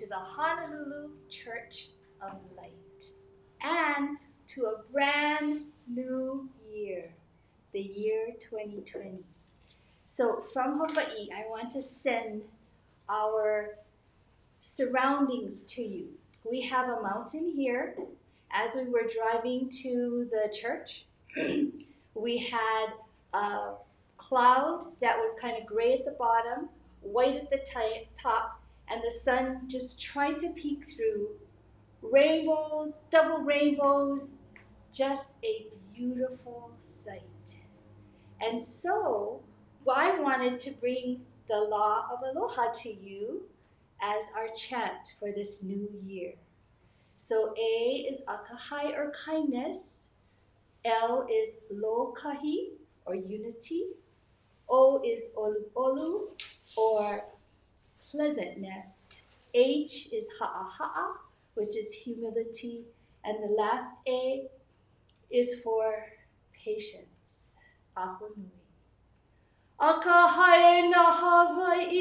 to the Honolulu Church of Light and to a brand new year, the year 2020. So from Hawaii, I want to send our surroundings to you. We have a mountain here. As we were driving to the church, we had a cloud that was kind of gray at the bottom, white at the top, and the sun just trying to peek through. Rainbows, double rainbows, just a beautiful sight. And so I wanted to bring the law of aloha to you as our chant for this new year. So A is akahai or kindness. L is lokahi or unity. O is olu olu or pleasantness. H is ha'aha'a, which is humility. And the last A is for patience. Ahonui. Akahai na Hawaii,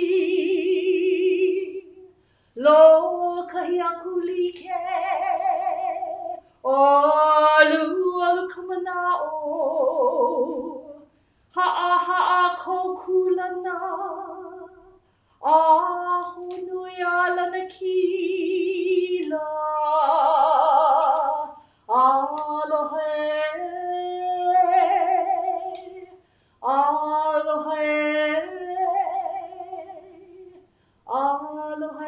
lo kahiakulike, olu olu kamana'o, ha'a kokulana, ahonui alana kila, alohe. Aloha, aloha.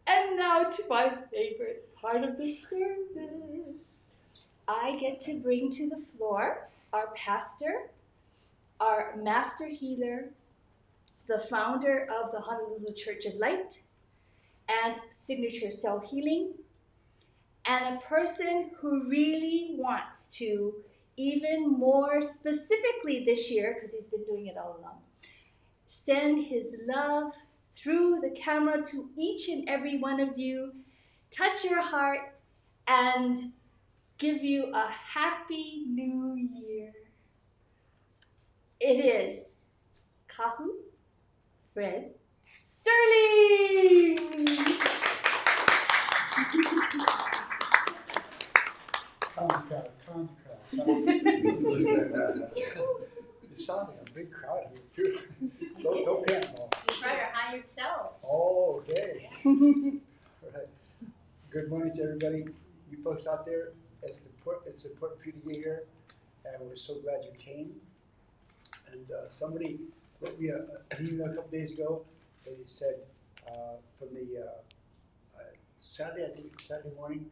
And now to my favorite part of the service. I get to bring to the floor our pastor, our master healer, the founder of the Honolulu Church of Light, and Signature Cell Healing, and a person who really wants to, even more specifically this year, because he's been doing it all along, send his love through the camera to each and every one of you, touch your heart, and give you a happy new year. It is Kahu Fred Sterling. Calm crowd. It sounds like a big crowd here. Don't panic. You better hire yourself. Oh, okay. All right. Good morning to everybody. You folks out there, it's important for you to get here, and we're so glad you came. And somebody wrote me an email a couple days ago, and he said from the Saturday, I think Saturday morning,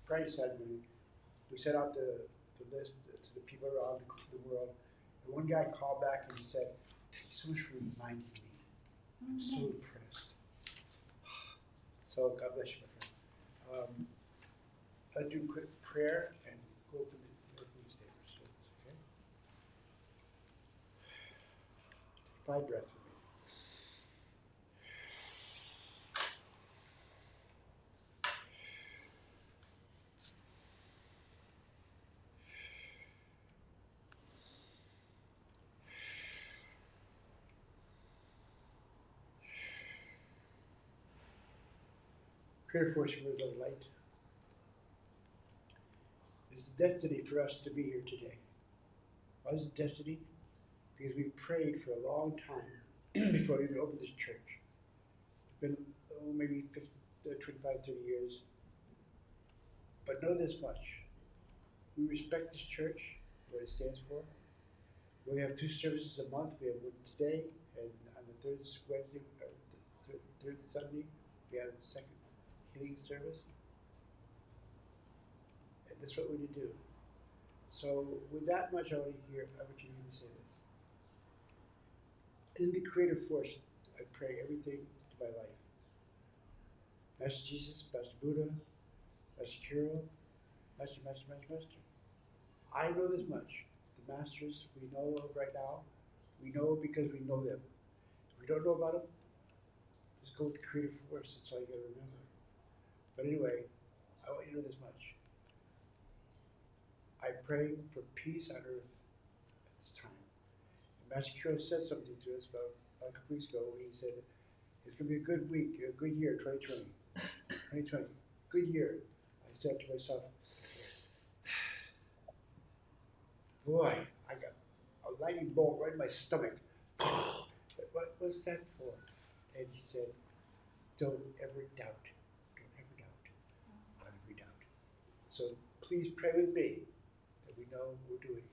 Friday, Saturday morning, we sent out the list to the people around the world. And one guy called back and he said, "Thank you so much for reminding me. I'm so impressed." So God bless you, my friend. Let's do a quick prayer and go open the opening statement service, okay? 5 breaths with me. Prayer for words of light. It's a destiny for us to be here today. Why is it destiny? Because we prayed for a long time before we even opened this church. It's been maybe 25, 30 years. But know this much. We respect this church, what it stands for. We have 2 services a month. We have one today, and on the third Wednesday, third Sunday, we have the second healing service. And that's what we need to do. So with that much, I want you to hear me say this. In the creative force, I pray everything to my life. Master Jesus, Master Buddha, Master Kiro, Master. I know this much. The masters we know of right now, we know because we know them. If we don't know about them, just go with the creative force. That's all you gotta remember. But anyway, I want you to know this much. I pray for peace on earth at this time. And Master Kirill said something to us about a couple weeks ago when he said, it's going to be a good week, a good year, 2020. 2020, good year. I said to myself, boy, I got a lightning bolt right in my stomach. What was that for? And he said, don't ever doubt. Don't ever doubt. On every doubt. So please pray with me that we know what we're doing.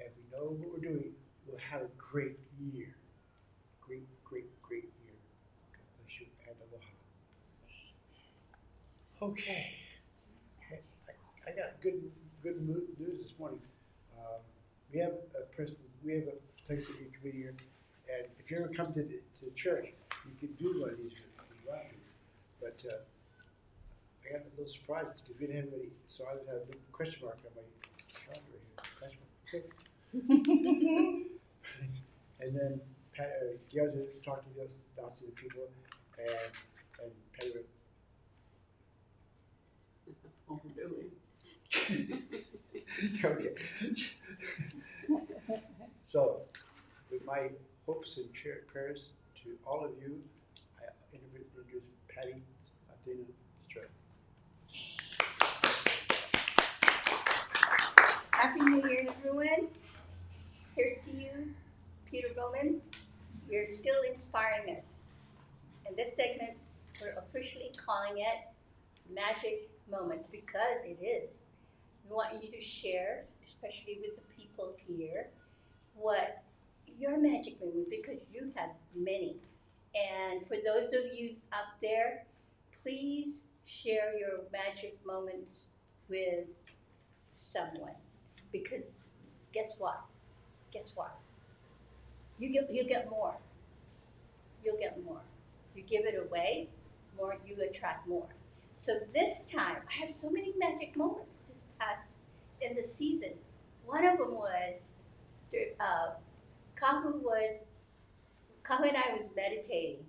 And we know what we're doing, we'll have a great year. Great, great, great year. God bless you and aloha. Okay. I got good news this morning. We have a place that you can be here, and if you ever come to church, you can do one of these if you want to. But I got a little surprise because we didn't have any, so I have a big question mark on my calendar here. Question mark. Okay. And then Gail just talked to the people, and Patty went, Oh, really? okay. So, with my hopes and prayers to all of you, I introduce Patty Athena Stratton. Happy New Year, everyone. Here's to you, Peter Bowman. You're still inspiring us. In this segment, we're officially calling it Magic Moments because it is. We want you to share, especially with the people here, what your magic moment, because you have many. And for those of you out there, please share your magic moments with someone. Because guess what? Guess what? You get more. You'll get more. You give it away, more you attract more. So this time, I have so many magic moments this past in the season. One of them was Kahu and I was meditating.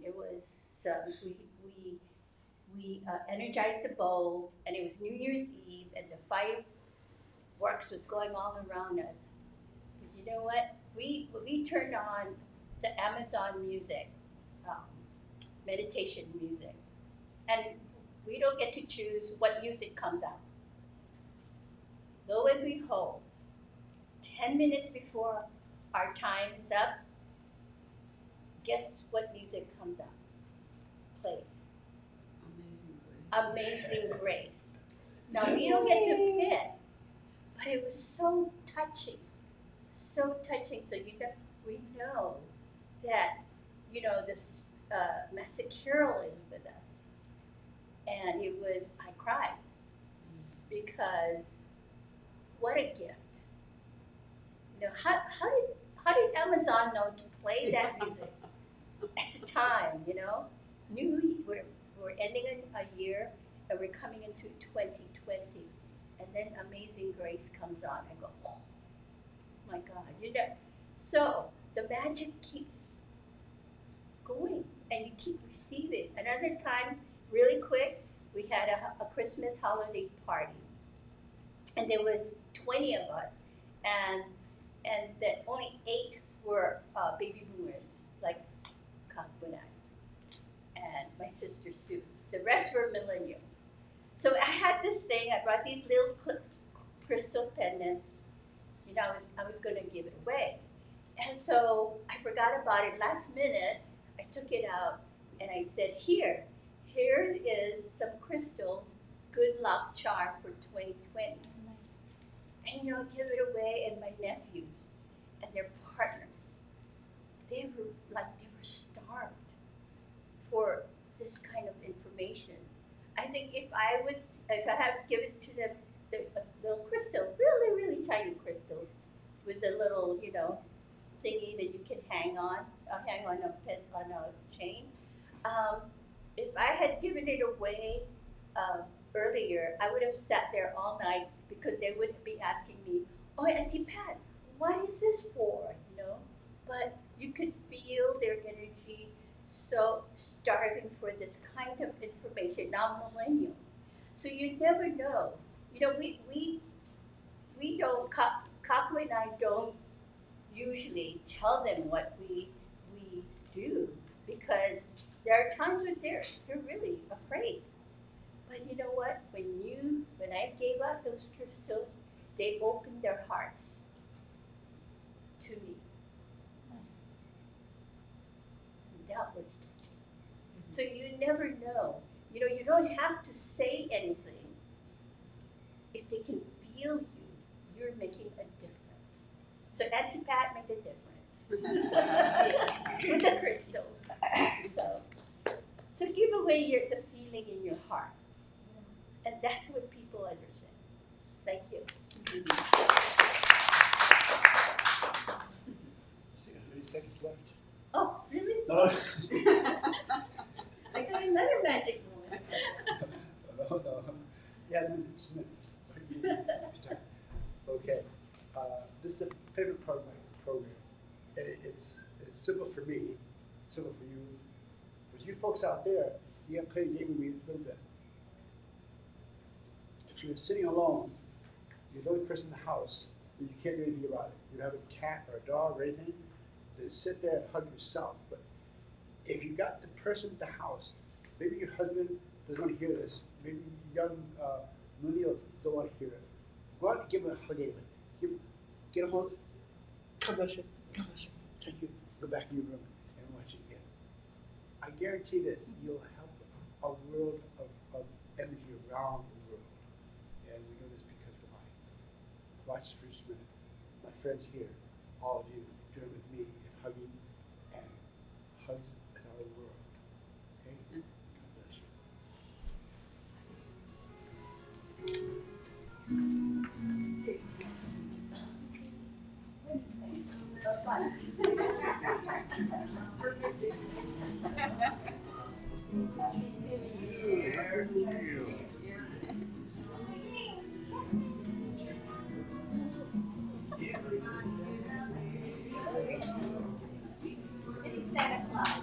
It was we energized the bowl, and it was New Year's Eve, and the fireworks was going all around us. But you know what? We turned on the Amazon music, um, meditation music, and we don't get to choose what music comes out. Lo and behold, 10 minutes before our time is up, guess what music comes out? Plays. Amazing Grace. Now we don't get to pick, but it was so touching, so touching. So we know that this Master Kirill is with us, and it was I cried because what a gift. How did Amazon know to play that music at the time? Knew we're ending a year and we're coming into 2020, and then Amazing Grace comes on and go, oh my God, So the magic keeps going, and you keep receiving. Another time, really quick, we had a Christmas holiday party, and there was 20 of us, and that only 8 were baby boomers, like Kahu and I, and my sister Sue. The rest were millennials. So I had this thing. I brought these little crystal pendants. I was going to give it away, and so I forgot about it. Last minute, I took it out and I said, "Here is some crystals, good luck charm for 2020." And give it away. And my nephews and their partners, they were starved for this kind of information. I think if I had given to them the little crystal, really, really tiny crystals with the little, thingy that you can hang on a chain. If I had given it away earlier, I would have sat there all night because they would be asking me, "Oh, Auntie Pat, what is this for?" But you could feel their energy, so starving for this kind of information, not millennial. So you never know. We we don't, Kaku and I don't usually tell them what we do because there are times when they're really afraid. But you know what? When I gave out those crystals, they opened their hearts to me. And that was touching. So you never know. You know, you don't have to say anything. If they can feel you, you're making a difference. So Auntie Pat made a difference with the crystal. So give away the feeling in your heart, and that's what people understand. Thank you. See, 30 seconds left. Oh, really? No, I got another magic moment. no. Yeah, it's a minute. Okay. This is the favorite part of my program. It's simple for me, simple for you. But you folks out there, you got to play the game with me a little bit. If you're sitting alone, you're the only person in the house, and you can't do anything about it. You don't have a cat or a dog or anything, then sit there and hug yourself. But if you got the person in the house, maybe your husband doesn't want to hear this, maybe young millennials don't want to hear it. Go out and give him a hug anyway. Get a hold of it. God bless you. God bless you. Thank you. Go back in your room and watch it again. I guarantee this, you'll help a world of energy around the world. And we know this because of mine. Watch this for just a minute. My friends here, all of you, join with me in hugging, and hugs is our world. Okay? God bless you. That's fun. Santa Claus.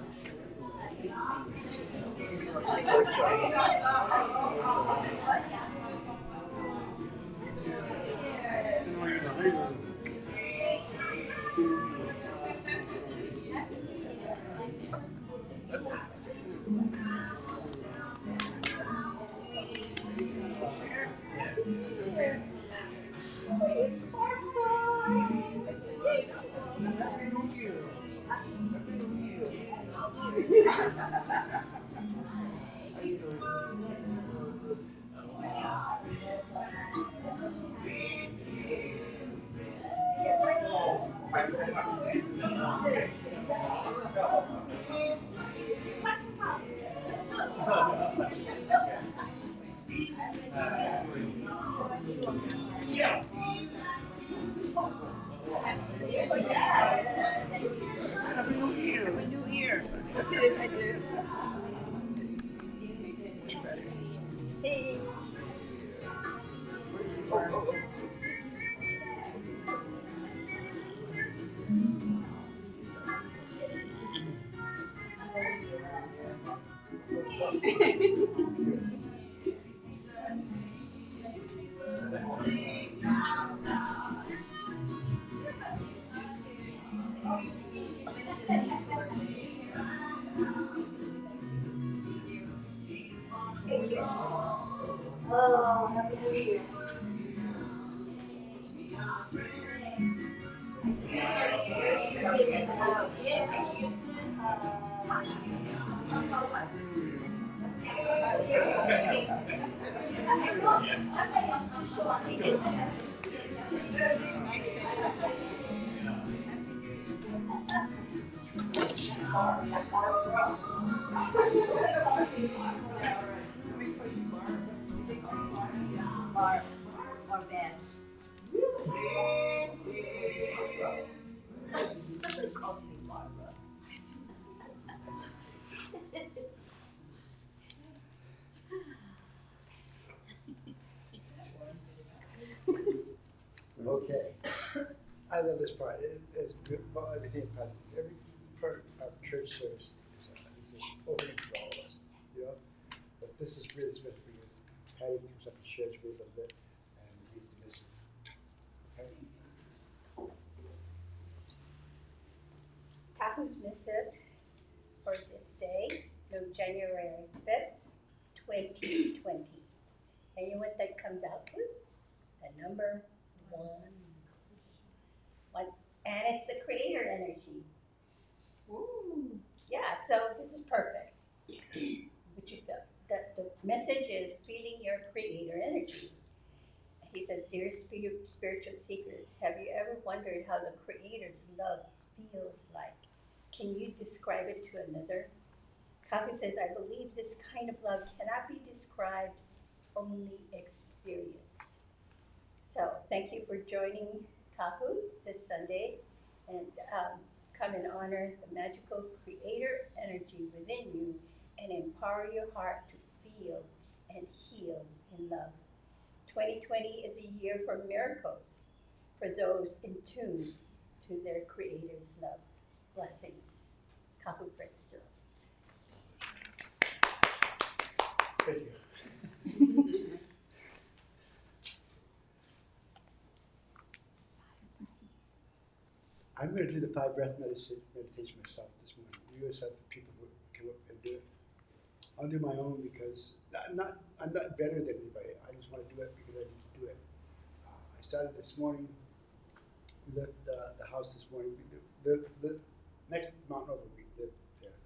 Happy New Year. Happy New Year. I did. Hey. Oh, Happy New Year. Or Babs. Calls me Barbara. Okay. I love this part. It's good. Well, everything about every part of church service is opening for all of us. You know? But this is really special because Patty comes up and shares with us a little bit, and we need to listen. Kahu's missive for this day, no January 5th, 2020. And you know what that comes out to? The number 1. And it's the creator energy. Ooh. Yeah, so this is perfect. What you feel? The message is feeling your creator energy. He says, dear spiritual seekers, have you ever wondered how the creator's love feels like? Can you describe it to another? Kahu says, I believe this kind of love cannot be described, only experienced. So thank you for joining Kahu this Sunday, and come and honor the magical creator energy within you and empower your heart to feel and heal in love. 2020 is a year for miracles for those in tune to their creator's love. Blessings. Kahu Fritzster. Thank you. I'm going to do the 5 breath meditation myself this morning. You guys have the people who come up and do it. I'll do my own because I'm not better than anybody. I just want to do it because I need to do it. I started this morning. We left the house this morning. The next mountain over, we lived there,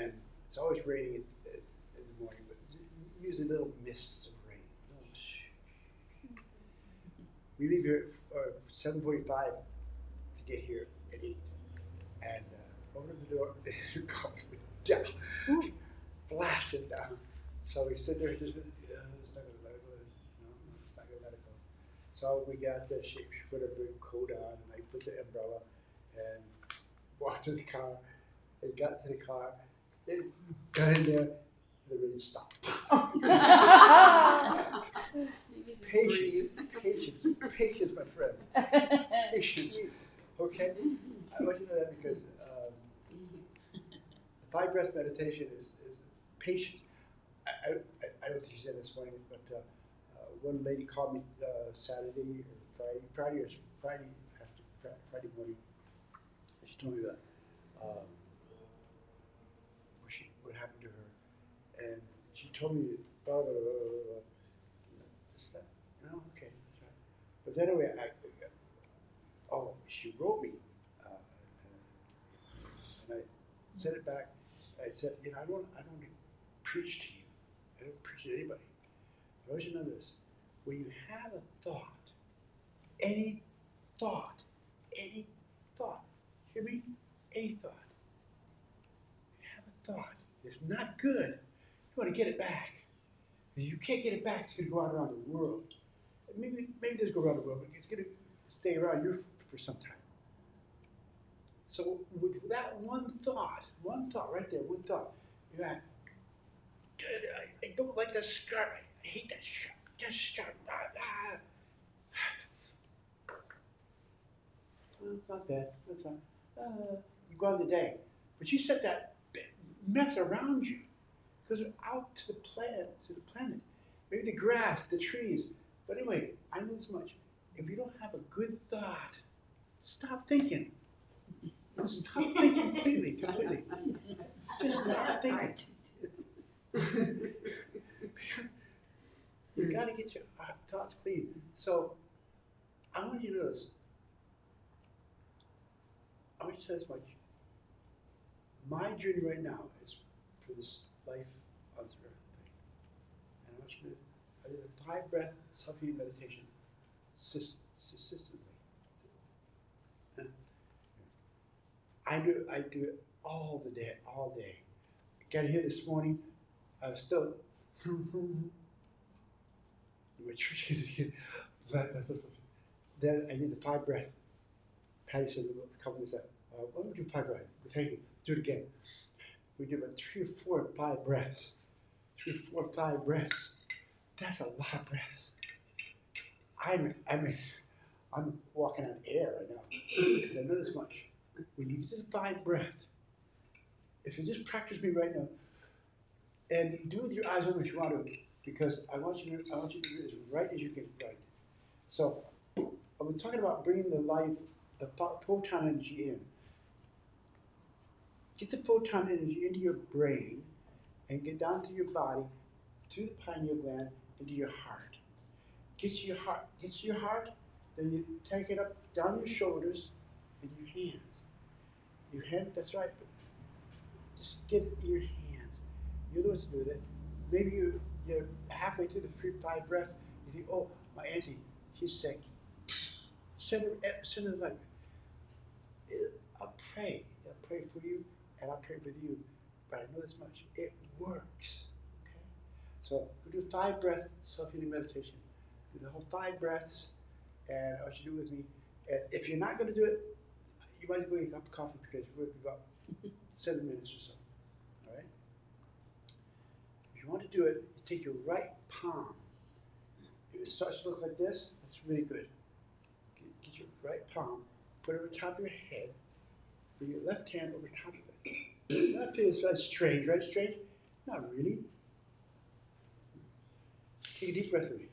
and it's always raining in the morning, but usually little mists of rain. We leave here at 7:45 to get here at 8, and open the door, it comes down, blasted down. So we sit there, just, it's not gonna let it go. No, it's not gonna let it go. So we got she put a big coat on, and I put the umbrella, and walked to the car, and got to the car, and got in there, the rain stopped. Patience, my friend. Patience. Okay? I want you to know that because the 5 breath meditation is patience. I don't think she said this morning, but one lady called me Saturday or Friday morning. She told me that what happened to her, and she told me blah, blah, blah, blah, blah. This, that. Oh, okay, that's right. But then anyway, she wrote me, and I sent it back. I said, I don't preach to you. I don't preach to anybody. I want you to know this: when you have a thought, any thought, hear me? Any thought. You have a thought. It's not good. You want to get it back. If you can't get it back, it's going to go out around the world. Maybe it doesn't go around the world, but it's going to stay around you for some time. So with that one thought right there, one thought, you're like, I don't like that scarf. I hate that shirt. This shirt. Not bad. That's fine. You go on the day. But you set that mess around you. Goes out to the planet. Maybe the grass, the trees. But anyway, I know this much. If you don't have a good thought, stop thinking. Stop thinking completely. Just stop thinking. You got to get your thoughts clean. So I want you to know this. I want you to say this much. My journey right now is for this life on this earth thing. And I want you to I did a 5 breath self-healing meditation systematically. And I do it all day. Got here this morning. I was still my church then I did the 5 breath. Patty said a couple of said, why don't we do 5 breaths? Thank you. Do it again. We did about 3 or 4 or 5 breaths. 3 or 4 or 5 breaths. That's a lot of breaths. I'm walking on air right now because I know this much. When you do the 5 breath, if you just practice me right now, and do it with your eyes open if you want to, because I want you to do this right as you can write. So I'm talking about bringing the life, the proton energy in. get the photon energy into your brain and get down through your body, through the pineal gland, into your heart. Gets to your heart, then you take it up down your shoulders and your hands. Your hand, that's right. Just get it in your hands. You're the ones to do that. Maybe you're halfway through the free five breath. You think, oh, my auntie, she's sick. Send her like, I'll pray for you, and I'll pray with you. But I know this much: it works. Okay. So we do 5 breath self-healing meditation. Do the whole 5 breaths, and I want you to do it with me. And if you're not going to do it, you might as well get a cup of coffee because we're about 7 minutes or so. All right. If you want to do it, you take your right palm. If it starts to look like this, that's really good. Get your right palm, put it over top of your head, put your left hand over top of it. That feels right strange, right? Strange? Not really. Take a deep breath with me.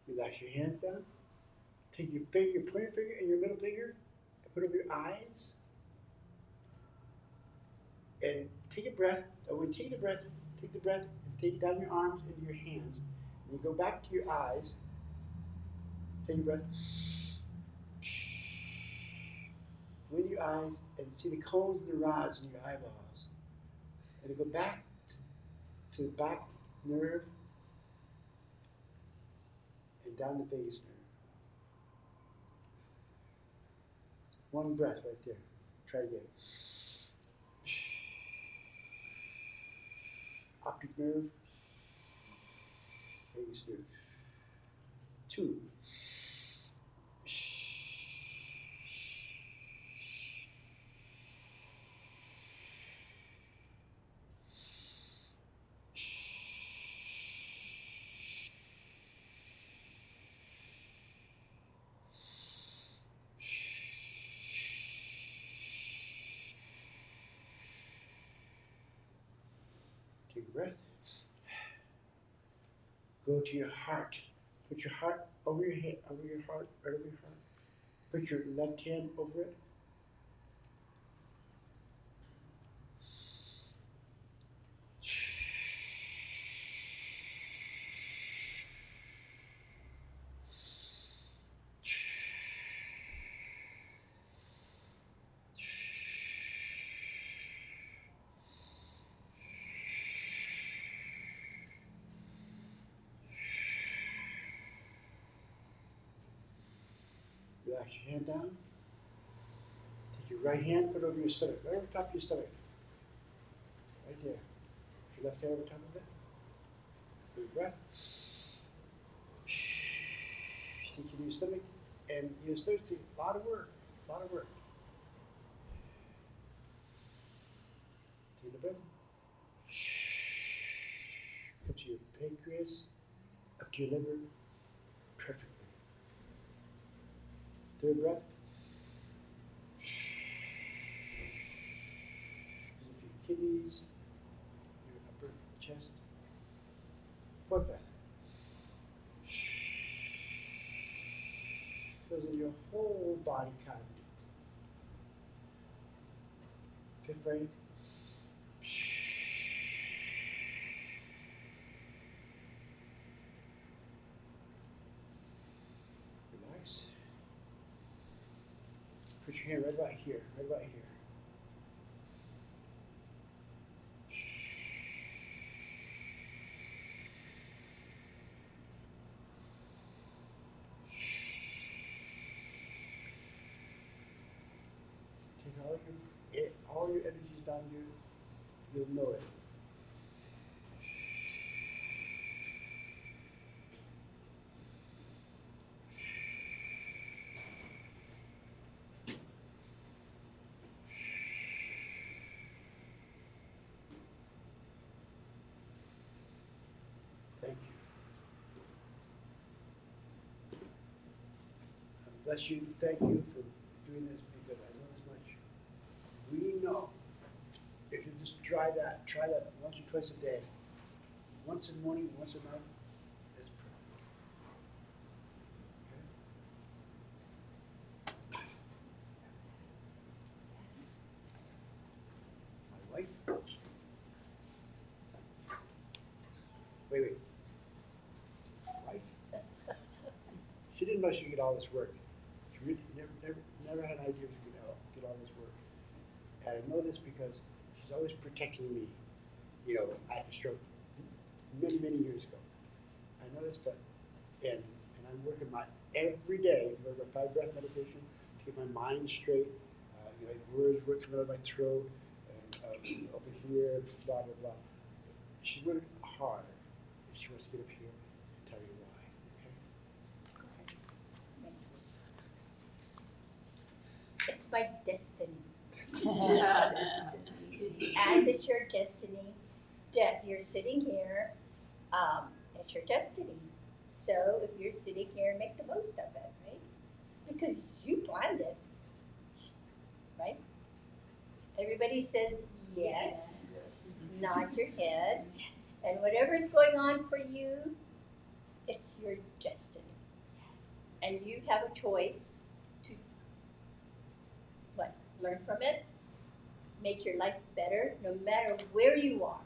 Relax your hands down. Take your pointer finger and your middle finger and put over your eyes. And take a breath. And when you take the breath and take it down your arms into your hands. And you go back to your eyes. Take a breath. Go into your eyes and see the cones and the rods in your eyeballs. And then go back to the back nerve and down the vagus nerve. One breath right there. Try again. Optic nerve, vagus nerve. 2. Take a breath. Go to your heart. Put your heart over your head, over your heart, right over your heart. Put your left hand over it. Relax your hand down. Take your right hand, put it over your stomach, right over top of your stomach. Right there. Put your left hand over top of it. Take a breath. Take it to your stomach. And your stomach takes a lot of work. A lot of work. Take the breath. Up to your pancreas, up to your liver, perfectly. Third breath. Up to your kidneys, your upper chest. Fourth breath. Fills in your whole body cavity. Fifth breath. Relax. Put your hand right about here, right about here. Take all your energies down here. You'll know it. bless you. Thank you for doing this because I know this much. We know if you just try that once or twice a day, once in the morning, once at night, it's perfect. Okay? My wife. Wait. Wife. She didn't know she could get all this work. She really never had an idea she could get all this work. And I know this because she's always protecting me. You know, I had a stroke many years ago. I know this, but and I'm working my every day, working a 5 breath meditation to get my mind straight. You know, the words were coming out of my throat and over here, blah blah blah. She worked hard. She wants to get up here and tell you why. Okay. It's my destiny. As it's your destiny that you're sitting here, it's your destiny. So if you're sitting here, make the most of it, right? Because you planned it, right? Everybody says yes. Nod your head. And whatever's going on for you, it's your destiny. And you have a choice to what? Learn from it, make your life better, no matter where you are.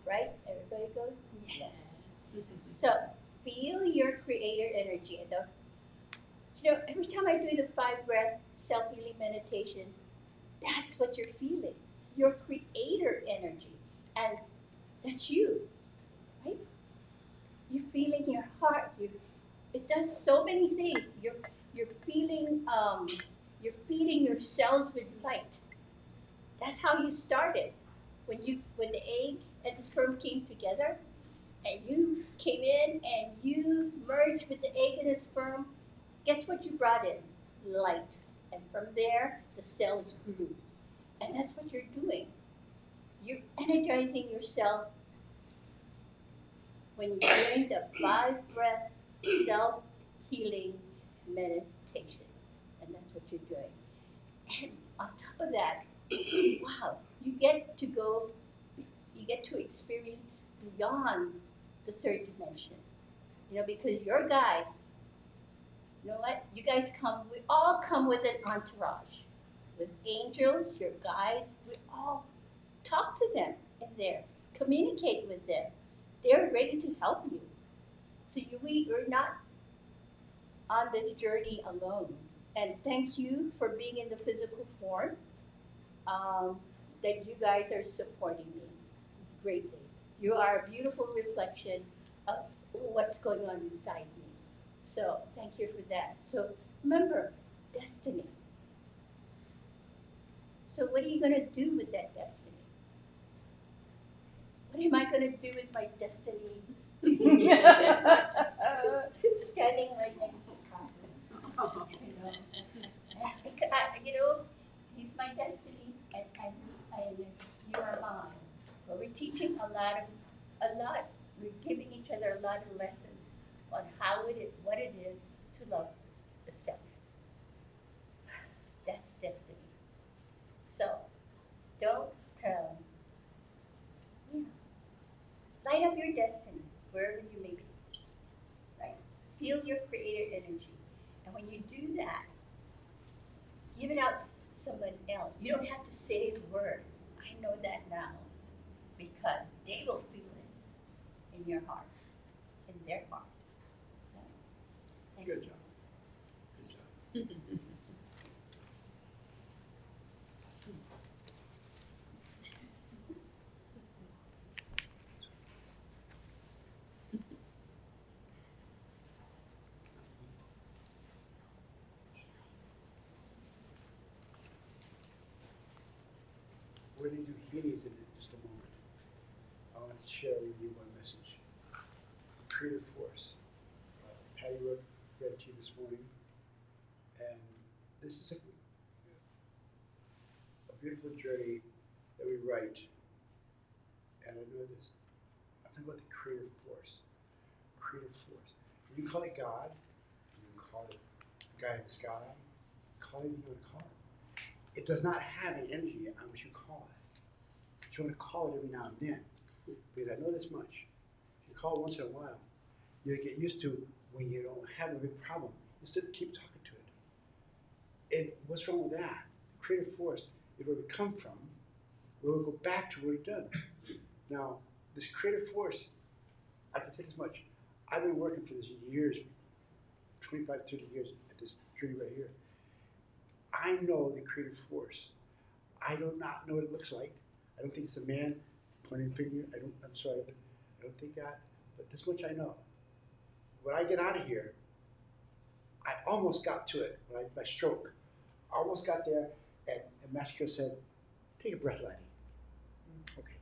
Right? Everybody goes, yes. So feel your creator energy. And you know, every time I do the 5 breath self-healing meditation, that's what you're feeling. Your creator energy. And that's you. Right? You're feeling your heart. It does so many things. You're feeling you're feeding your cells with light. That's how you started. When the egg and the sperm came together, and you came in and you merged with the egg and the sperm, guess what you brought in? Light. And from there, the cells grew. And that's what you're doing. You're energizing yourself when you're doing the 5 breath self-healing meditation. And that's what you're doing. And on top of that, wow, you get to experience beyond the 3rd dimension. You know, because your guys, you know what? You guys we all come with an entourage. With angels, your guides, we all talk to them in there, communicate with them. They're ready to help you. So you're not on this journey alone. And thank you for being in the physical form, that you guys are supporting me greatly. You are a beautiful reflection of what's going on inside me. So thank you for that. So remember, destiny. So what are you going to do with that destiny? What am I going to do with my destiny? Standing right next to God. You know, he's my destiny, and you are mine. But we're teaching a lot. We're giving each other a lot of lessons on what it is to love the self. That's destiny. So don't light up your destiny wherever you may be. Right? Feel your creator energy, and when you do that, give it out to someone else. You don't have to say the word. I know that now, because they will feel it in your heart, in their heart. Good job. Good job. We're going to do healings in just a moment. I want to share with you one message. Creative force. Patty read to you this morning, and this is a beautiful journey that we write. And I know this. I'm talking about the creative force. Creative force. You can call it God. You can call it guy in the sky, call it what you want to call it. It does not have an energy on which you call it. But you want to call it every now and then. Because I know this much. If you call it once in a while, you get used to when you don't have a big problem, you still keep talking to it. And what's wrong with that? The creative force is where we come from, where we go back to what we've done. Now, this creative force, I can tell you this much. I've been working for this years, 25, 30 years at this journey right here. I know the creative force. I do not know what it looks like. I don't think it's a man pointing a finger. I'm sorry, I don't think that. But this much I know. When I get out of here, I almost got to it. When my stroke, I almost got there, and Master said, "Take a breath, laddie." Okay.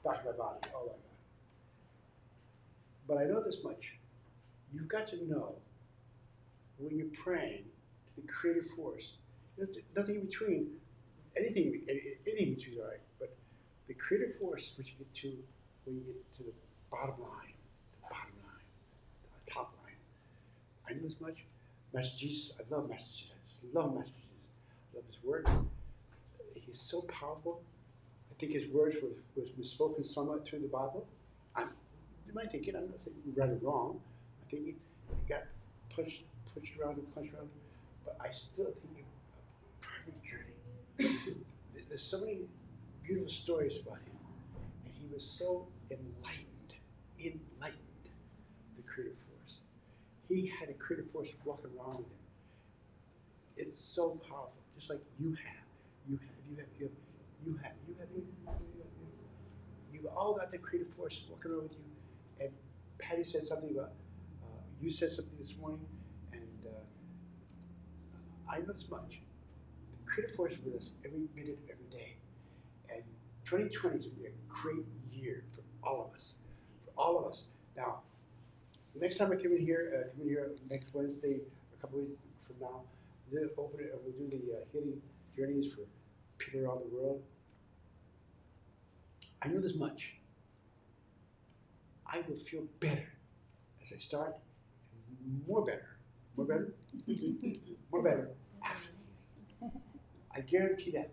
Back to my body. Oh my God. But I know this much. You've got to know when you're praying to the creative force. Nothing in between. Anything in between is all right. But the creative force, which you get to when you get to the bottom line, the top line. I know this much. Master Jesus, I love Master Jesus. I love Master Jesus. I love his word. He's so powerful. I think his words was misspoken somewhat through the Bible. You might think it. I'm not saying you read it wrong. I think he got pushed around and punched around. But I still think it was a perfect journey. There's so many beautiful stories about him. And he was so enlightened, the creative force. He had a creative force walking around with him. It's so powerful, just like you have. You've all got the creative force walking around with you. And Patty said something about, you said something this morning, and I know this much. The creative force is with us every minute of every day. And 2020 is going to be a great year for all of us. Now, the next time I come in here next Wednesday, a couple weeks from now, we'll open it, we'll do the healing journeys for people around the world. I know this much. I will feel better as I start, and more better after the healing. I guarantee that.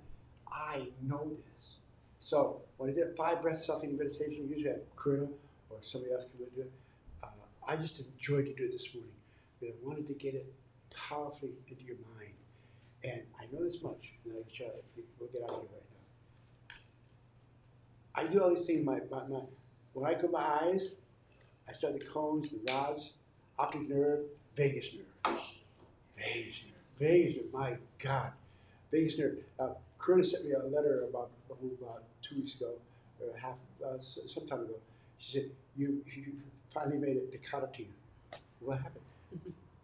I know this. So when I did 5 breath self-healing meditation, usually I have Karuna or somebody else can do it. I just enjoyed to do it this morning because I wanted to get it powerfully into your mind. And I know this much, and we'll get out of here right now. I do all these things. When I open my eyes, I start the cones, the rods, optic nerve, vagus nerve. Vagus nerve, my God. Vagus nerve. Karuna sent me a letter about 2 weeks ago, or some time ago. She said, you finally made it to carotene. What happened?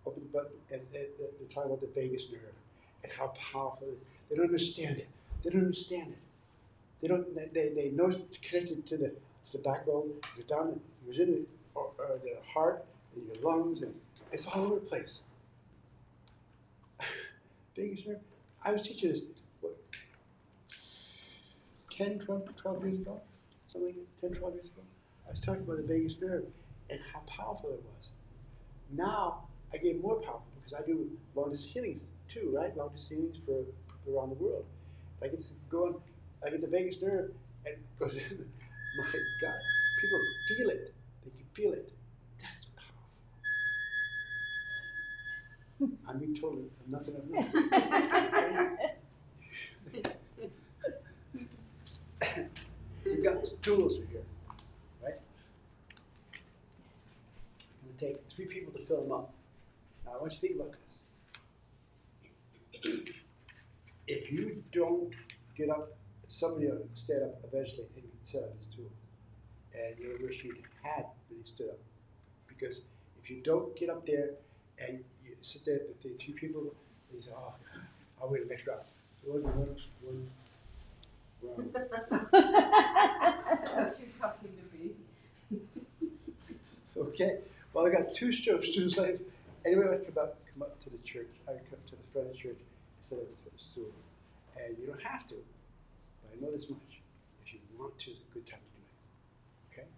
Open the button, and they're talking about the vagus nerve and how powerful it is. They don't understand it. They know it's connected to the backbone. It's down. It was in the heart, and your lungs, and it's all over the place. Vagus nerve. I was teaching this, 10, 12 years ago? Something like 10, 12 years ago. I was talking about the vagus nerve and how powerful it was. Now, I get more powerful because I do long-distance healings too, right? Long-distance healings for people around the world. I get to go on, I get the vagus nerve and it goes in. My God, people feel it. They can feel it. That's powerful. I'm being told nothing of me. We've got stools here, right? It's going to take 3 people to fill them up. Now, I want you to think about this. If you don't get up, somebody will stand up eventually and you can sit on this stool. And you'll wish you had really stood up. Because if you don't get up there and you sit there, the 3 people, and you say, oh, God, I'll wait the next round. One. That's you talking to me. Okay. Well, I got 2 stools left. Anybody want to come up to the church? I come to the front of the church instead of the stool. And you don't have to, but I know this much. If you want to, it's a good time to do it. Okay?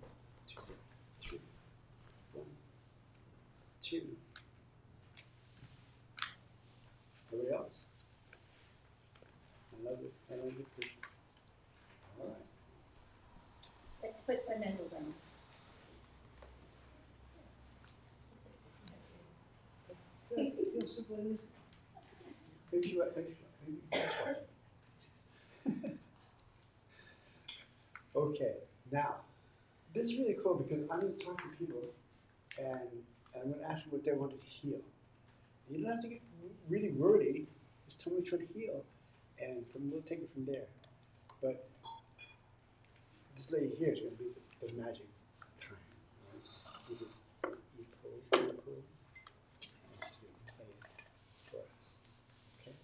1, 2, 3. 1, 2. want to put. All right. Let's put another one. That's simple and easy. Maybe you Okay, now, this is really cool because I'm going to talk to people and I'm going to ask them what they want to heal. You don't have to get really wordy, just tell me what you want to heal, and we'll take it from there. But this lady here is going to be the magic time. Right? We do E-pose, E-pose, and she's going to play it for us. Okay?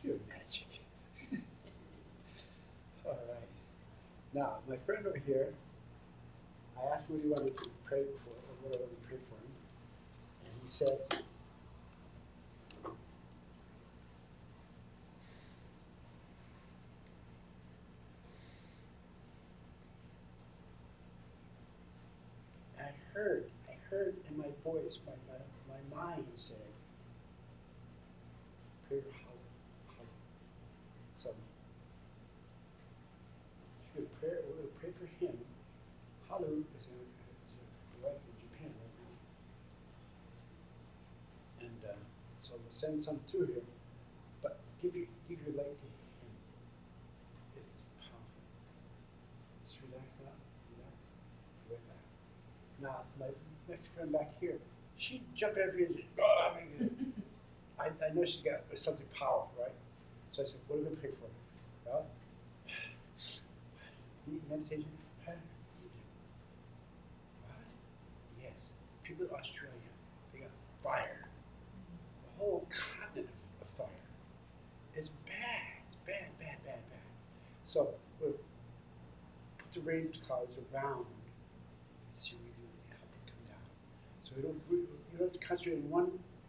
Here today. You're magic. All right. Now, my friend over here, I asked what he wanted to pray for, or what I wanted to pray for him, and he said, I heard in my voice, my mind said, pray for Halu. So, we're going to pray for him. Halu is a wife in Japan right now. And so we'll send some through him, but give your light to him. It's powerful. Just relax now, relax, right back. Now, my next friend back here, she jumped out of here and said, oh, I know she got something powerful, right? So I said, what are we going to pray for? Well, meditation. What? Yes. People in Australia, they got fire. The whole continent of fire. It's bad. It's bad, bad, bad, bad. So we'll put the rain clouds around and see what we do to help it come down. So you don't have to concentrate on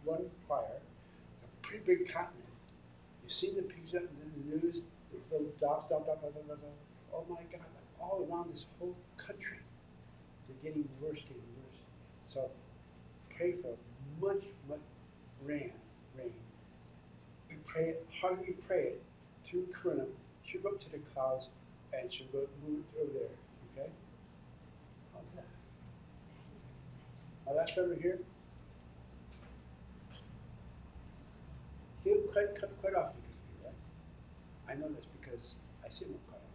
one fire. It's a pretty big continent. You see the pictures in the news, the little dots, oh my God, all around this whole country. They're getting worse. So pray for much rain. We pray it, hardly we pray it through Karuna. She'll go up to the clouds and she'll go move over there. Okay? How's that? My last friend over here, he'll quite often because of you, right? I know this because I see him quite often.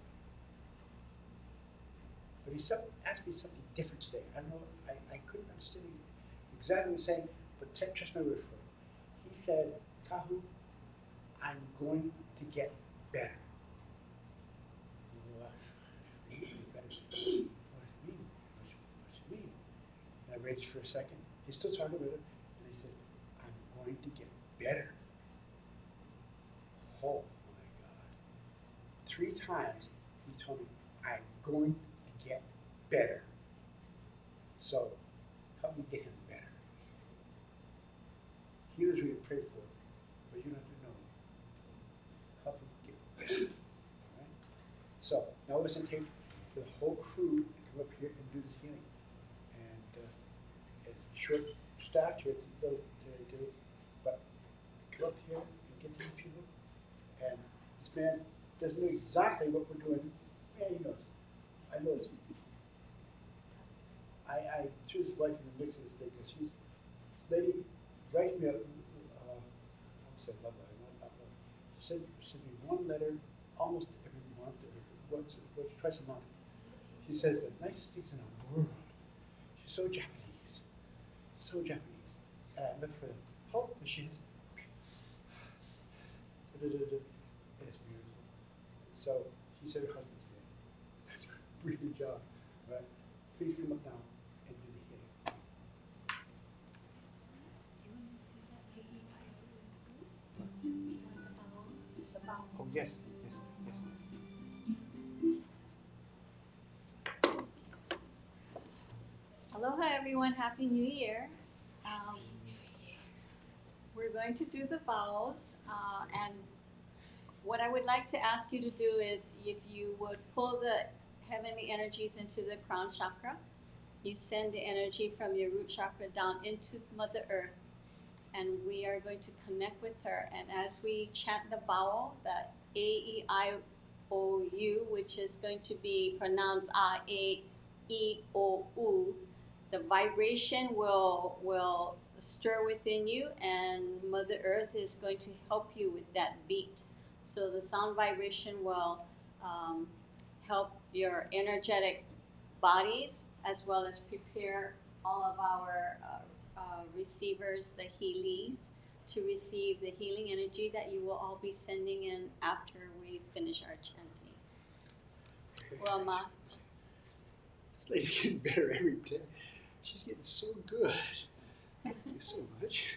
But he asked me something different today. I don't know, I couldn't understand exactly what he was saying, but trust my word for it. He said, Kahu, I'm going to get better. What do you mean? What does it mean? And I raged for a second. He's still talking about it. And he said, I'm going to get better. Oh my God. 3 times he told me, I'm going to get better. So help me get him better. He knows who you pray for, but you don't have to know. Help him get it. All right? So now we're going to take the whole crew to come up here and do this healing. And it's short stature, it's a little to do, but come up here and get these people. And this man doesn't know exactly what we're doing. Yeah, he knows. I know this. I threw his wife in the mix of this thing because this lady writes me a, I said love letter, not love. Send me one letter almost every month, or twice a month. She says the nicest things in the world. She's so Japanese, so Japanese. And I look for hope, and she's it's beautiful. So she said her husband's dead. That's a pretty good job, right? Please come up now and do the healing. Oh yes, yes, yes. Aloha everyone, Happy New Year. We're going to do the vows, and what I would like to ask you to do is if you would pull the heavenly energies into the crown chakra, you send the energy from your root chakra down into Mother Earth, and we are going to connect with her. And as we chant the vowel, the A-E-I-O-U, which is going to be pronounced A-E-I-O-U, the vibration will stir within you, and Mother Earth is going to help you with that beat. So the sound vibration will help your energetic bodies, as well as prepare all of our receivers, the healies, to receive the healing energy that you will all be sending in after we finish our chanting. Well, Ma. This lady's getting better every day. She's getting so good. Thank you so much.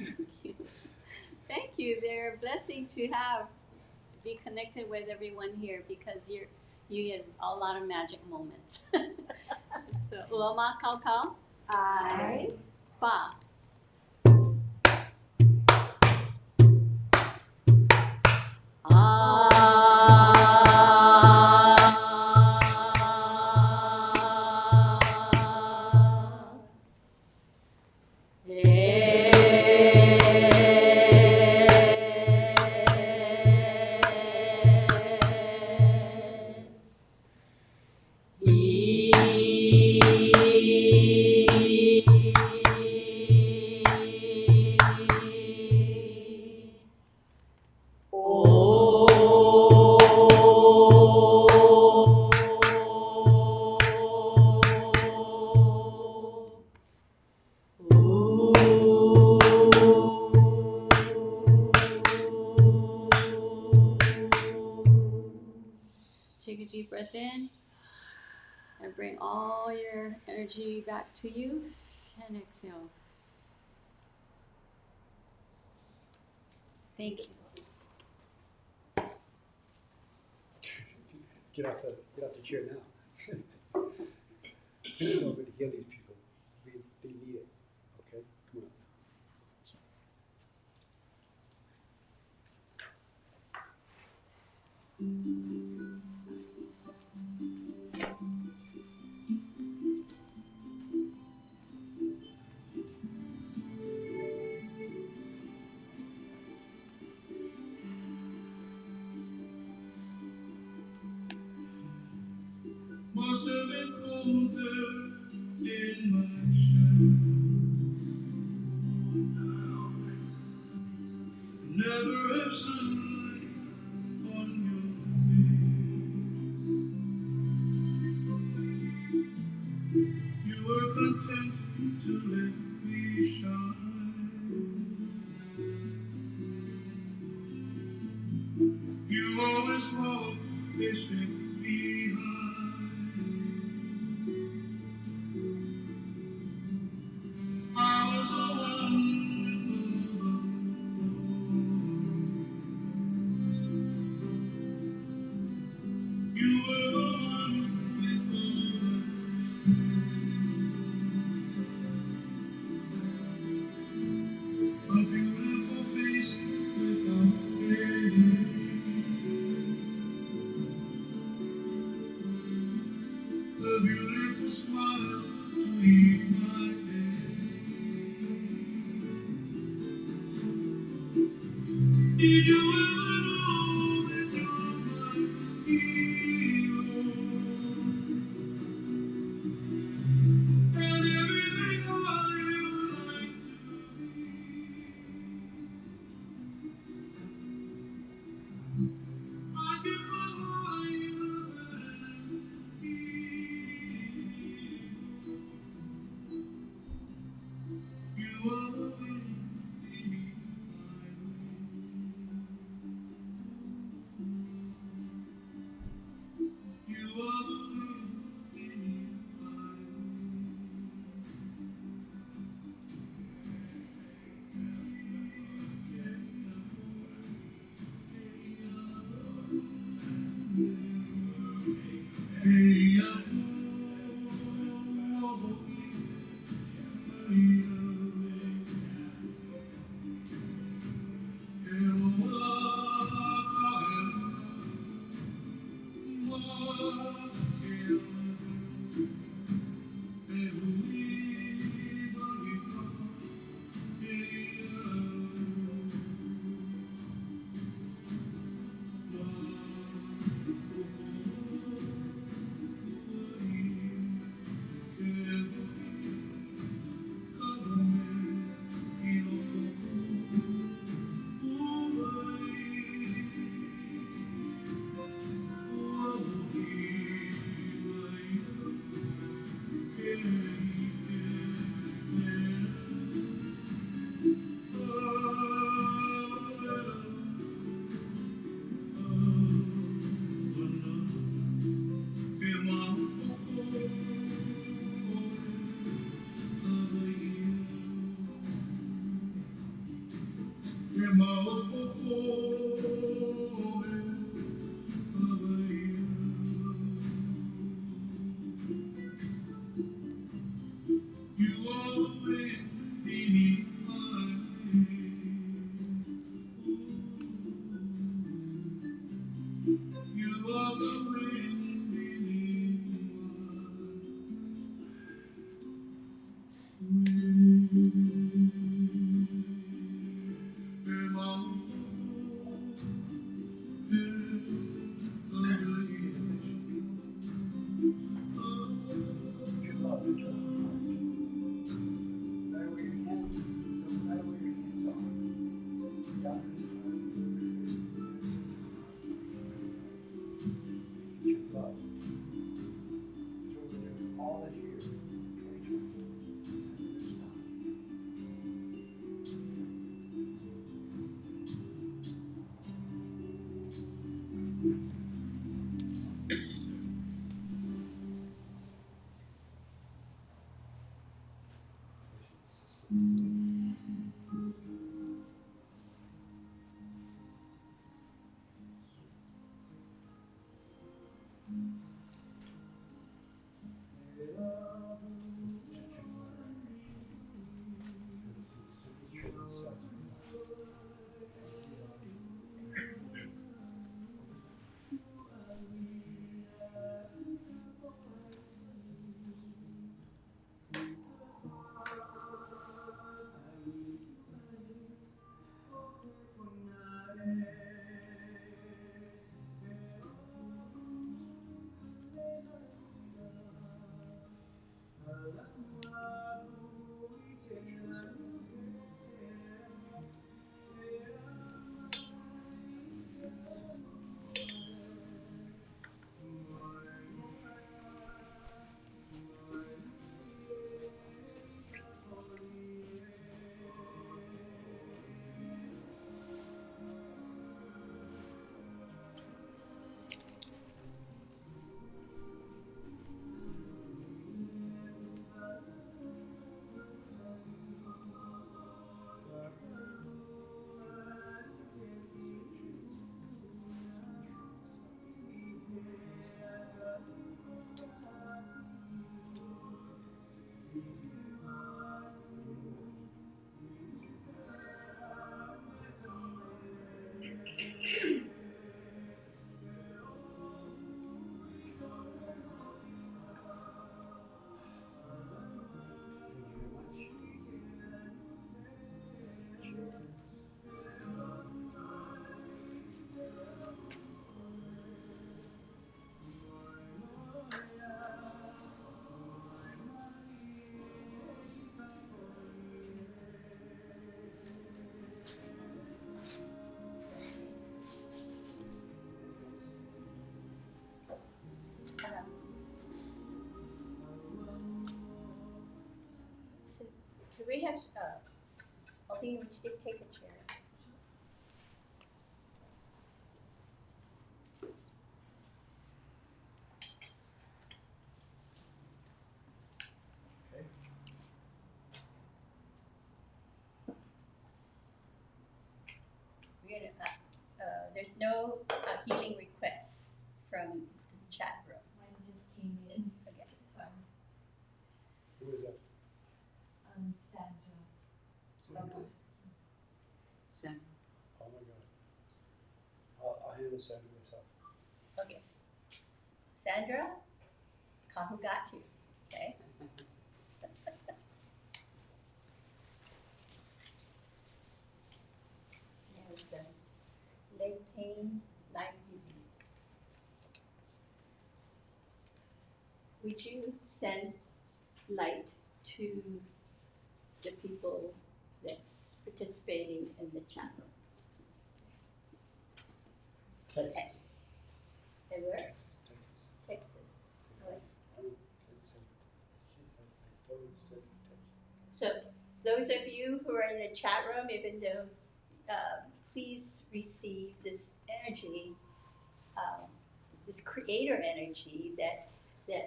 Thank you. They're a blessing to be connected with everyone here, because you get a lot of magic moments. So, Uoma Kau Kau. I Pa. Take a deep breath in and bring all your energy back to you, and exhale. Thank you. Get off the chair now. Please know to heal these people. They need it. Okay? Come on. Must have been colder in my shell. Never have sunlight on your face. You were content to let me shine. You always walked a step behind. I was the one with all the you were the one with all the a beautiful Did you ever know that you're my hero? And everything about you like to be. I can follow you and you are the wind beneath my wings. You are the wind beneath my wings. Hey, you are the wind beneath my wings. You are the wind beneath my Your love is your heart. No matter where your hands, no matter where your hands are, God is your love. So we're doing all this year, 2020, and this time. have, Aldine, would you take a chair? Okay. We're gonna, there's no healing requests from the chat room. Mine just came in. Okay. Who is that? Sandra. Sam. Oh my God. I'll handle Sandra myself. Okay. Sandra, Kahu got you, okay? There's leg pain, Lyme disease. Would you send light to the people that's participating in the chat room? Texas. Okay. And where? Texas. Texas. Right. I don't, it's, I totally said Texas. So those of you who are in the chat room, even though, please receive this energy, this creator energy that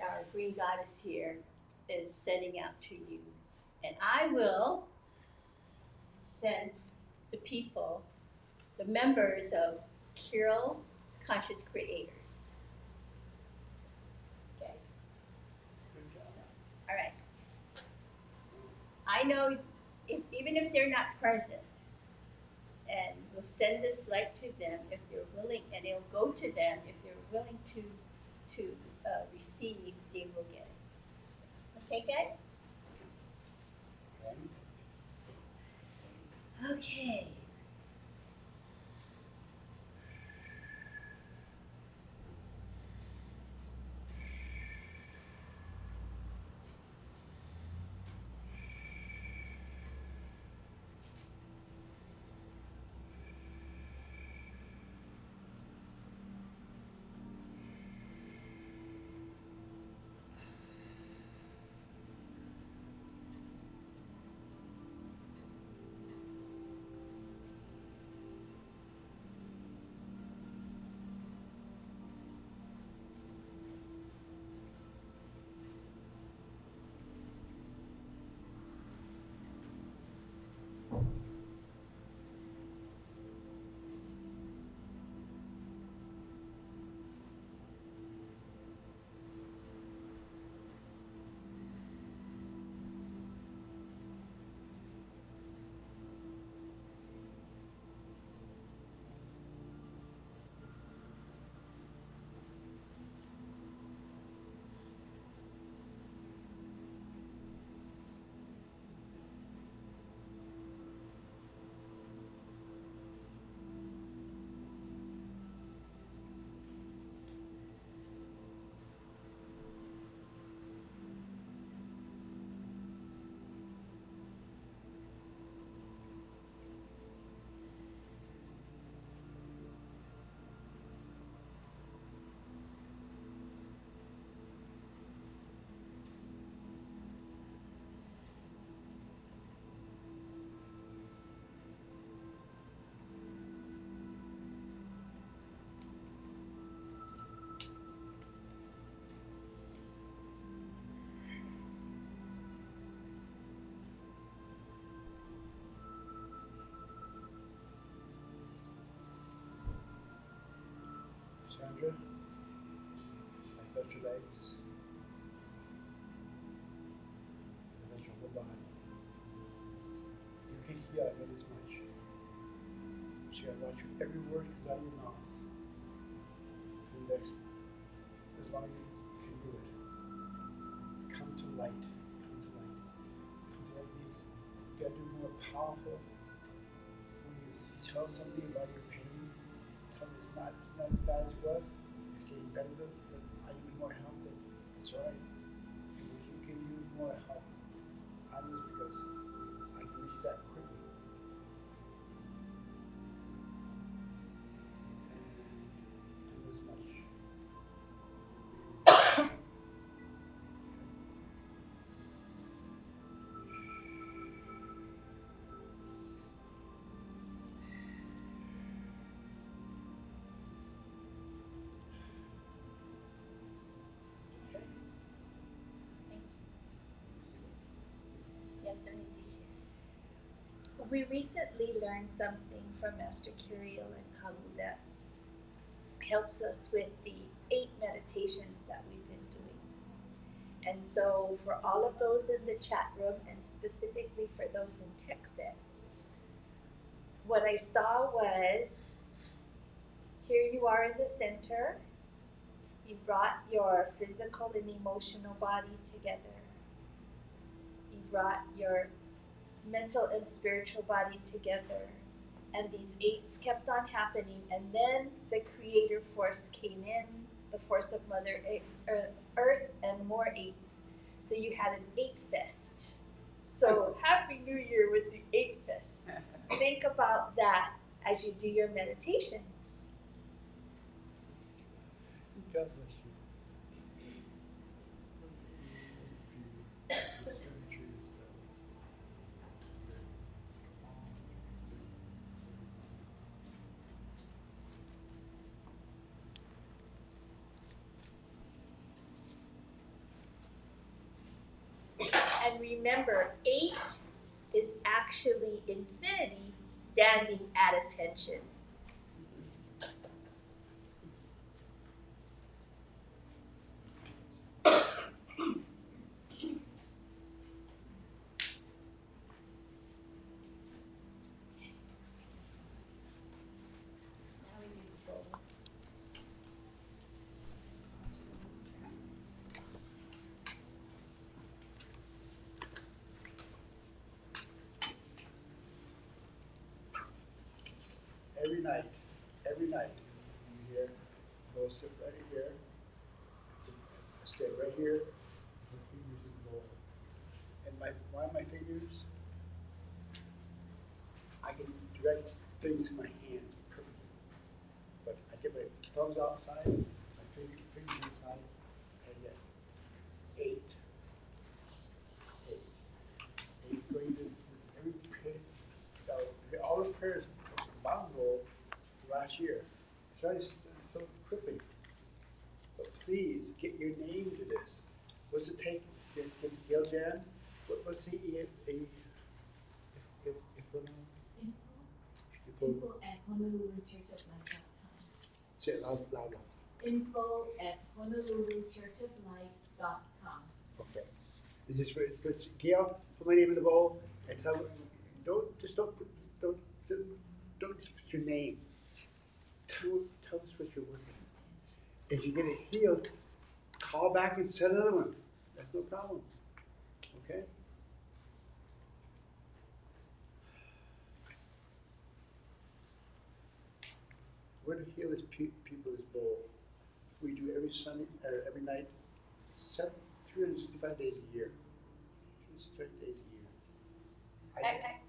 our green goddess here is sending out to you. And I will send the people, the members of Kirill Conscious Creators. Okay, Good job. all right. I know even if they're not present, and we'll send this light to them if they're willing, and it'll go to them if they're willing to receive, they will get it. Okay, guys? Okay. Sandra, I felt your legs. I felt your whole body. You can hear, I know this much. So I want you, every word comes out of your mouth. For the next, as long as you can do it. Come to light. Come to light. Come to light means you gotta do more powerful. When you tell somebody about your pain, tell them it's not as bad as it was. It's getting better than, but I need more help. That's all right. And we'll keep giving you more help on this because I can reach that quickly. And this much. we recently learned something from Master Curiel and Kalu that helps us with the 8 meditations that we've been doing. And so for all of those in the chat room, and specifically for those in Texas, what I saw was, here you are in the center. You brought your physical and emotional body together. You brought your mental and spiritual body together. And these 8s kept on happening. And then the creator force came in, the force of Mother Earth, and more 8s. So you had an 8 fest. So Happy New Year with the 8 fest. Think about that as you do your meditations. God bless you. And remember, 8 is actually infinity standing at attention. Now we need to go. Every night, you hear, go sit right here, stay right here, my fingers in the bowl. And one of my fingers, I can direct things in my hands perfectly. But I get my thumbs outside, my fingers inside, and then 8, 8 going to every prayer, all the prayers Bongo last year. Started so quickly. But please get your name to this. What's it take? Get Gail Jan? What's the if Info at HonoluluChurchofLife.com. say it loud. Info at HonoluluChurchofLife.com. Okay. Is this right? Gail, put my name in the bowl and tell me. Don't just put your name. Tell us what you're working on. If you get it healed, call back and set another one. That's no problem. Okay? We're to heal this people is bowl. We do every Sunday or every night, 365 days a year. 365 days a year.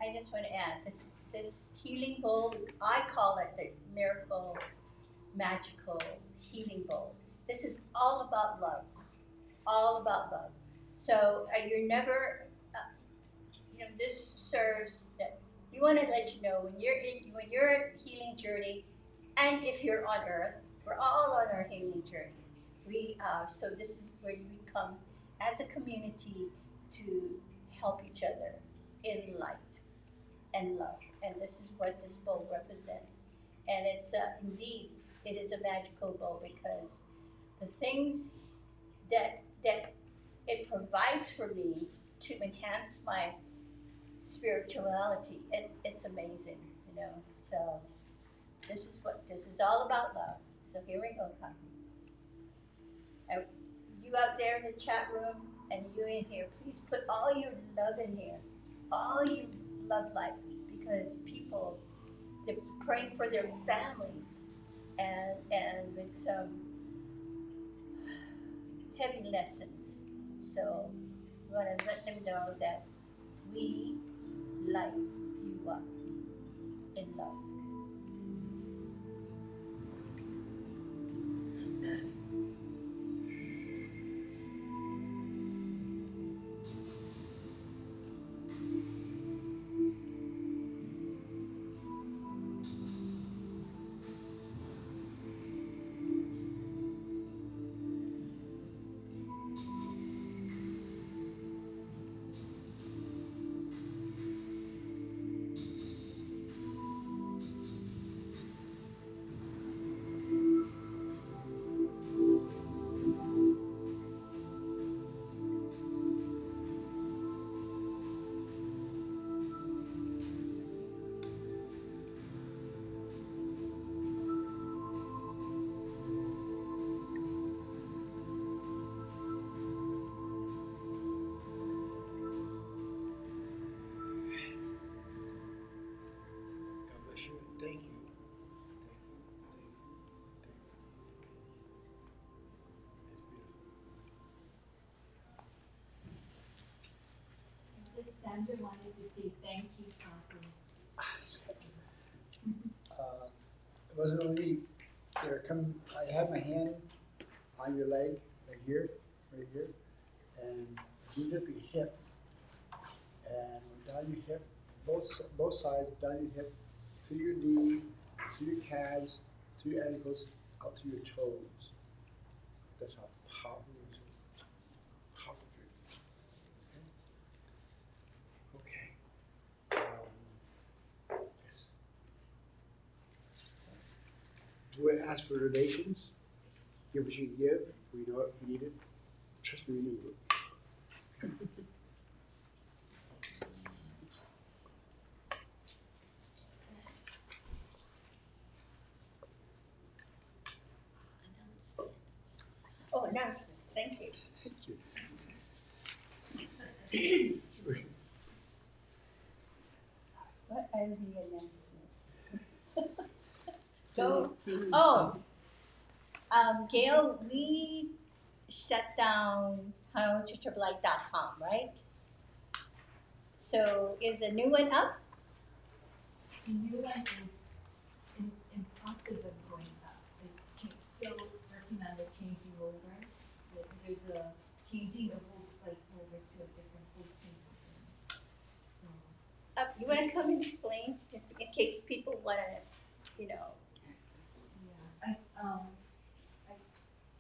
I just want to add, this healing bowl, I call it the miracle, magical healing bowl. This is all about love, all about love. So you're never, this serves that. We want to let you know when you're in healing journey, and if you're on Earth, we're all on our healing journey. So this is where we come as a community to help each other in light and love. And this is what this bowl represents. And it's indeed, it is a magical bowl because the things that it provides for me to enhance my spirituality, it's amazing, So this is all about love. So here we go, Connie. And you out there in the chat room and you in here, please put all your love in here, all you love life, because people, they're praying for their families and with some heavy lessons. So we want to let them know that we light you up in love. Thank you. Just Sandra wanted to say thank you, Papi. It wasn't only, I had my hand on your leg, right here, and you up your hip, and down your hip, both sides, down your hip, through your knee, through your calves, through your ankles, out to your toes. That's how powerful it is. Powerful it is. Okay. Yes. We ask for donations. Give what you can give. We know it, we need it. Trust me, we need it. Oh, announcement, thank you. Thank you. What are the announcements? Go, oh, Gail, we shut down HowChurchofLight.com, right? So is the new one up? The new one is in process of going up. It's still working on the changing over. There's a changing the whole site over to a different hosting company. So, You wanna come and explain, in case people wanna, yeah,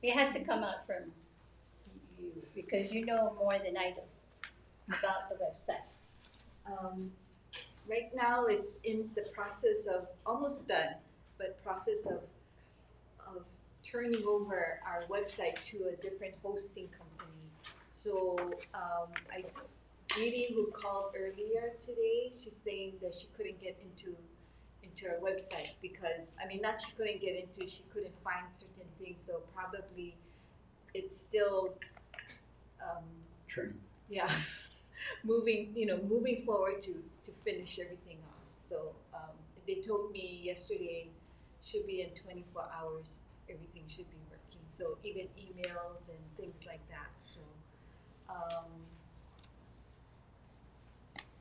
it has to come out from you, because you know more than I do about the website. Right now, it's in the process of, almost done, but process of turning over our website to a different hosting company. So, Dee who called earlier today, she's saying that she couldn't get into our website because, not she couldn't get into, she couldn't find certain things, so probably it's still, Training. yeah, moving forward to finish everything off. So they told me yesterday, should be in 24 hours, everything should be working. So even emails and things like that. So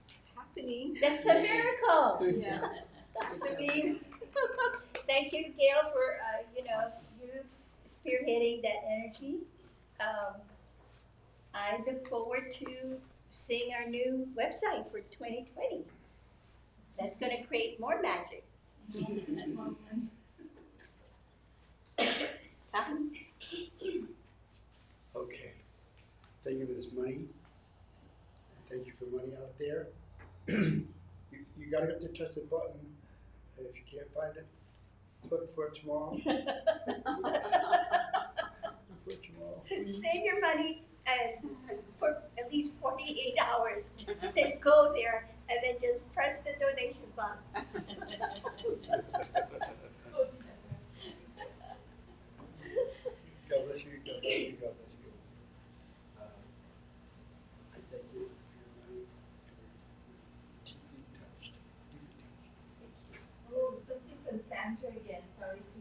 it's happening. That's a miracle. Yeah. Happening. Thank you, Gail, for, you spearheading that energy. I look forward to seeing our new website for 2020. That's gonna create more magic. Okay. Thank you for this money. Thank you for money out there. You gotta get to touch the button, and if you can't find it, look for it tomorrow. Look for it tomorrow. Save your money and for at least 48 hours. Then go there and then just press the donation button. God bless you, God bless you, God bless you. I thank you for your money, and we're deeply touched, oh, something from Sandra again, sorry to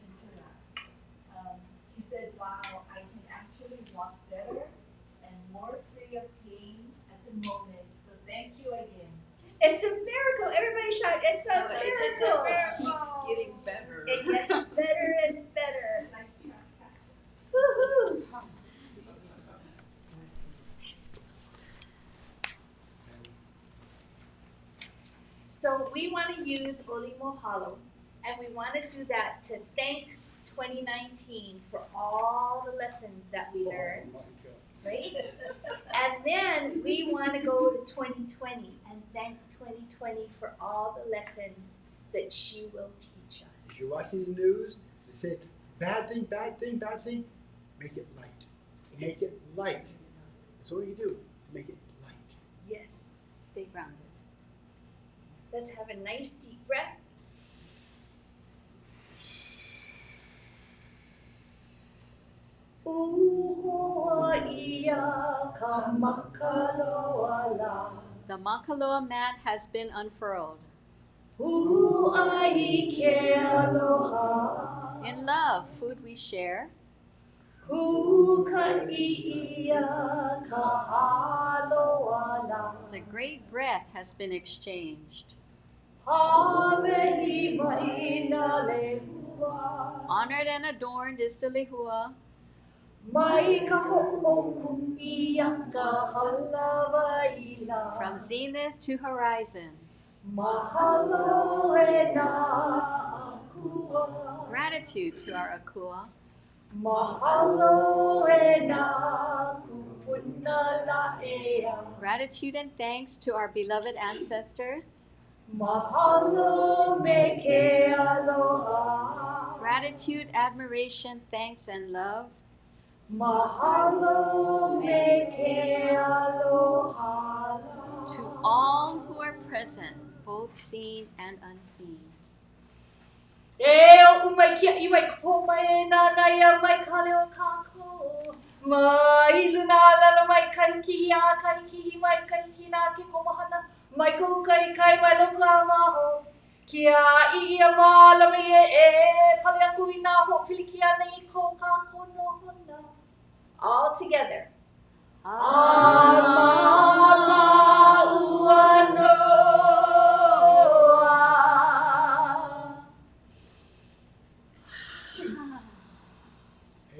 interrupt. She said, wow, I can actually walk better and more free of pain at the moment, so thank you again. It's a miracle. Everybody shout, it's a miracle. Keeps getting better. It gets better and better. Like track passion. Woohoo! So we want to use Oli Mohalo, and we want to do that to thank 2019 for all the lessons that we learned, right? And then we want to go to 2020 and thank 2020 for all the lessons that she will teach us. If you're watching the news, they say, bad thing, bad thing, bad thing, make it light. Make it light. That's all you do, make it light. Yes. Stay grounded. Let's have a nice deep breath. The Makaloa mat has been unfurled. Hu'ai ke aloha. In love, food we share. Huka'iia ka haloala. The great breath has been exchanged. Hawehi mai na lehua. Honored and adorned is the lehua. Mai ka ho'oku'ia ka halawaila. From zenith to horizon. Mahalo e nā akua. Gratitude to our akua. Mahalo e nā kupuna la'ea. Gratitude and thanks to our beloved ancestors. Mahalo me ke aloha. Gratitude, admiration, thanks, and love Mahalo me ke aloha. to all who are present, both seen and unseen. E o umai kia I mai kapo mai nā naia mai ka leo kāko. Mai luna lalo mai kaiki a kaiki mai kaiki nā ke komahana. Mai kou kai kai mai loko a waho. Kia I ia mālame e pale aku I nā ho piliki ana I ko kāko no hona. All together. Amama ua noa.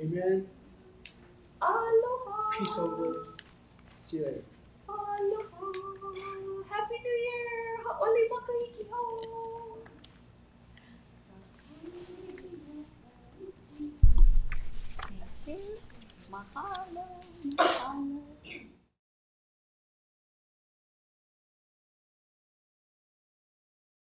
Amen. Aloha. Peace over. See you later. Aloha. Happy New Year. Ha'ole makahiki ho. Thank you. Mahalo.